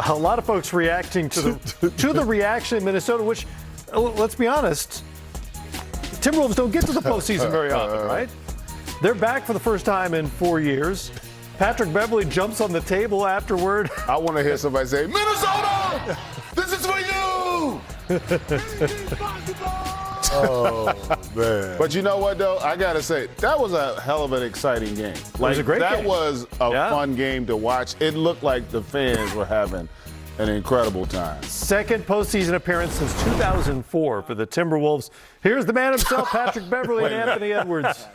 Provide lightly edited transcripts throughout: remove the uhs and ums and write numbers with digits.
A lot of folks reacting to the reaction in Minnesota, which, let's be honest, Timberwolves don't get to the postseason very often, right? They're back for the first time in 4 years. Patrick Beverley jumps on the table afterward. I want to hear somebody say, Minnesota, this is for you! Oh, man. But you know what, though? I got to say, that was a hell of an exciting game. It was a great game. That was a fun game to watch. It looked like the fans were having an incredible time. Second postseason appearance since 2004 for the Timberwolves. Here's the man himself, Patrick Beverley and Anthony Edwards.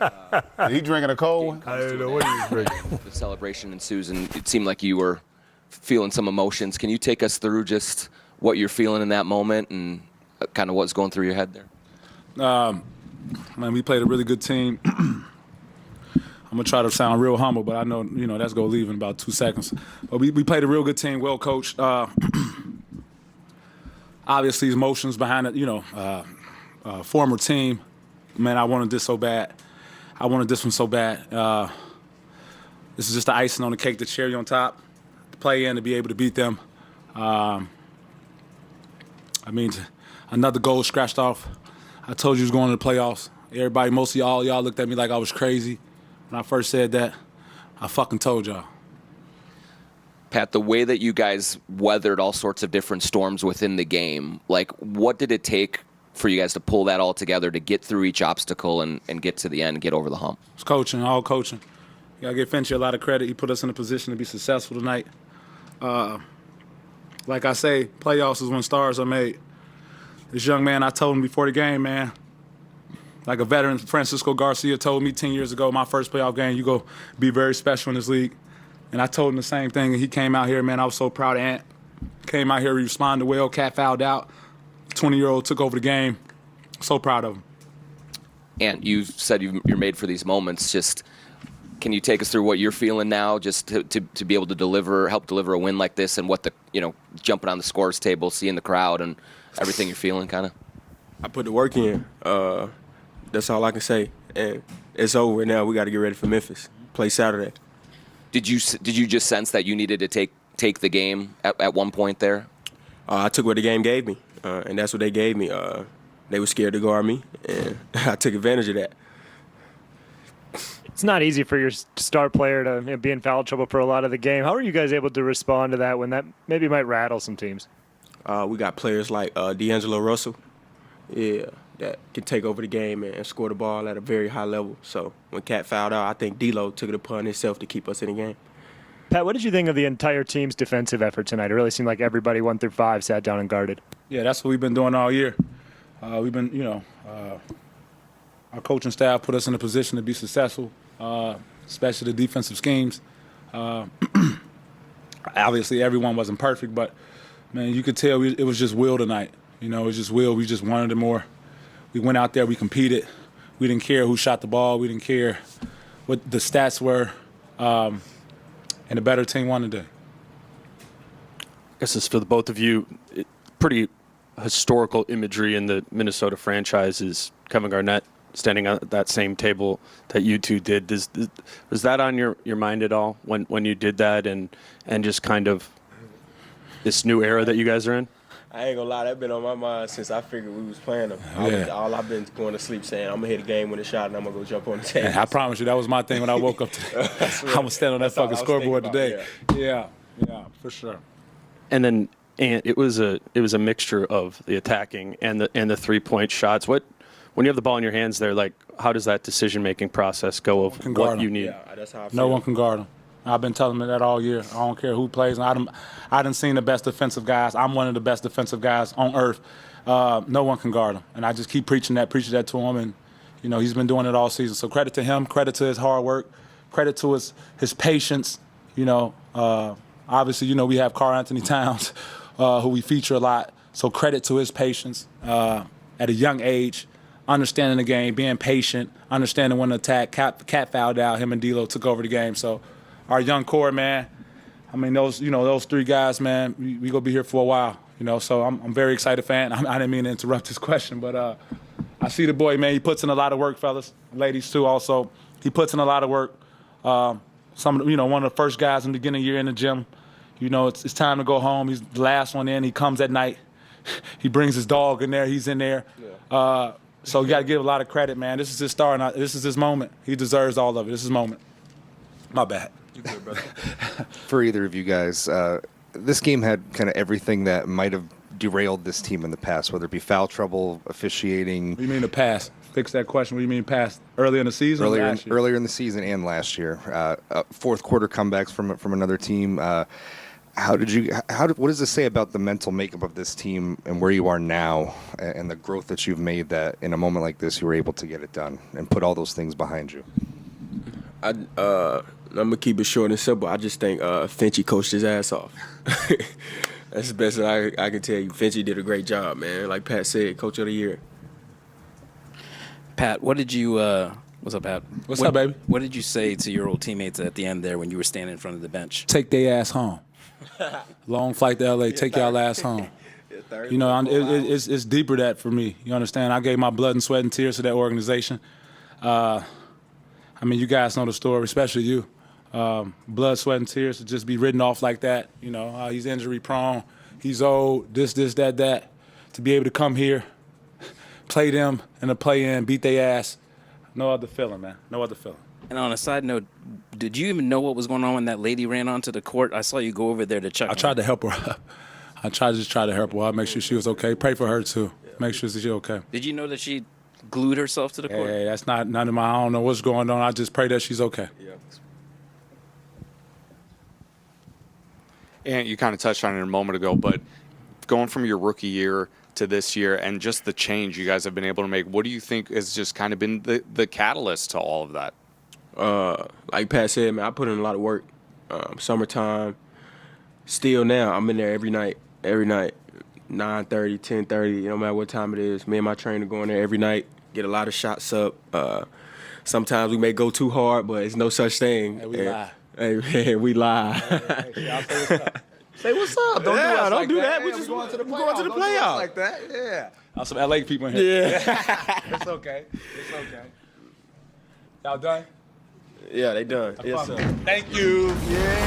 He drinking a cold one? I didn't know what he was drinking. The celebration ensues, and it seemed like you were feeling some emotions. Can you take us through just what you're feeling in that moment and kind of what's going through your head there? Man, we played a really good team. I'm gonna try to sound real humble, but I know that's gonna leave in about 2 seconds. But we played a real good team, well coached. Obviously, emotions behind it. Former team. Man, I wanted this so bad. I wanted this one so bad. This is just the icing on the cake, the cherry on top. To play in, to be able to beat them. Another goal scratched off. I told you was going to the playoffs. Everybody, most of y'all looked at me like I was crazy. When I first said that, I fucking told y'all. Pat, the way that you guys weathered all sorts of different storms within the game, like what did it take for you guys to pull that all together to get through each obstacle and get to the end and get over the hump? It's coaching, all coaching. You got to give Fincher a lot of credit. He put us in a position to be successful tonight. Like I say, playoffs is when stars are made. This young man, I told him before the game, man, like a veteran, Francisco Garcia told me 10 years ago, my first playoff game, you go be very special in this league. And I told him the same thing, and he came out here, man, I was so proud of Ant. Came out here, responded well, cat fouled out. 20-year-old took over the game. So proud of him. Ant, you said you're made for these moments. Just can you take us through what you're feeling now, just to be able to help deliver a win like this, and what the jumping on the scores table, seeing the crowd, and everything you're feeling, kind of? I put the work in. That's all I can say. And it's over now. We got to get ready for Memphis. Play Saturday. Did you just sense that you needed to take the game at one point there? I took what the game gave me, and that's what they gave me. They were scared to guard me, and I took advantage of that. It's not easy for your star player to be in foul trouble for a lot of the game. How are you guys able to respond to that when that maybe might rattle some teams? We got players like D'Angelo Russell, that can take over the game and score the ball at a very high level. So when Cat fouled out, I think D'Lo took it upon himself to keep us in the game. Pat, what did you think of the entire team's defensive effort tonight? It really seemed like everybody 1 through 5 sat down and guarded. Yeah, that's what we've been doing all year. We've been, our coaching staff put us in a position to be successful, especially the defensive schemes. Obviously, everyone wasn't perfect, but, man, you could tell it was just will tonight. It was just will. We just wanted it more. We went out there, we competed. We didn't care who shot the ball. We didn't care what the stats were. And the better team won today. I guess it's for the both of you. Pretty historical imagery in the Minnesota franchise is Kevin Garnett standing at that same table that you two did. Was that on your mind at all when you did that and just kind of this new era that you guys are in? I ain't gonna lie, that's been on my mind since I figured we was playing them. Yeah. All I've been going to sleep saying, I'm gonna hit a game with a shot and I'm gonna go jump on the table. I promise you, that was my thing when I woke up today. I'm gonna stand on that fucking scoreboard today. Yeah, for sure. And then it was a mixture of the attacking and the 3-point shots. When you have the ball in your hands there, like how does that decision-making process go of what you need? Yeah, that's how I feel. No one can guard them. I've been telling them that all year. I don't care who plays. I done seen the best defensive guys. I'm one of the best defensive guys on earth. No one can guard him. And I just keep preaching that to him. And, he's been doing it all season. So credit to him, credit to his hard work, credit to his patience. Obviously, we have Karl Anthony Towns, who we feature a lot. So credit to his patience at a young age, understanding the game, being patient, understanding when to attack. Cat fouled out. Him and D'Lo took over the game. So our young core, man, those three guys, man, we gonna be here for a while, So I'm very excited, fan. I didn't mean to interrupt this question, but I see the boy, man. He puts in a lot of work, fellas, ladies too. Also, he puts in a lot of work. One of the first guys in the beginning of the year in the gym. You know, it's time to go home. He's the last one in. He comes at night. He brings his dog in there. He's in there. So you got to give a lot of credit, man. This is his star. This is his moment. He deserves all of it. This is his moment. My bad. For either of you guys, this game had kind of everything that might have derailed this team in the past, whether it be foul trouble, officiating. What do you mean the past? Fix that question. What do you mean past? Earlier in the season? Earlier in the season and last year, fourth quarter comebacks from another team. What does this say about the mental makeup of this team and where you are now and the growth that you've made, that in a moment like this you were able to get it done and put all those things behind you? I'm gonna keep it short and simple. I just think Finchie coached his ass off. That's the best that I can tell you. Finchie did a great job, man. Like Pat said, Coach of the Year. Pat, what did you? What's up, Pat? What's up, baby? What did you say to your old teammates at the end there when you were standing in front of the bench? Take their ass home. Long flight to L.A. Take y'all ass home. You know, it's deeper that for me. You understand? I gave my blood and sweat and tears to that organization. I mean, you guys know the story, especially you. Blood, sweat, and tears to just be written off like that. You know, he's injury prone. He's old. This, that. To be able to come here, play them in a play-in, beat their ass. No other feeling, man. No other feeling. And on a side note, did you even know what was going on when that lady ran onto the court? I saw you go over there to check. I tried to help her. I tried to help her. I'll make sure she was okay. Pray for her too. Make sure she's okay. Did you know that she glued herself to the court? Hey, that's not none of my. I don't know what's going on. I just pray that she's okay. Yeah. And you kind of touched on it a moment ago, but going from your rookie year to this year and just the change you guys have been able to make, what do you think has just kind of been the catalyst to all of that? Like Pat said, man, I put in a lot of work. Summertime, still now, I'm in there every night, 9:30, 10:30, no matter what time it is. Me and my trainer go in there every night, get a lot of shots up. Sometimes we may go too hard, but it's no such thing. Hey, we lie. Hey, we lie. Say what's up. Don't Don't do that. We're going to the playoffs. Like that. Yeah. Some LA people in here. Yeah. It's okay. Y'all done? Yeah, they done. Yes, sir. Thank you. Yeah.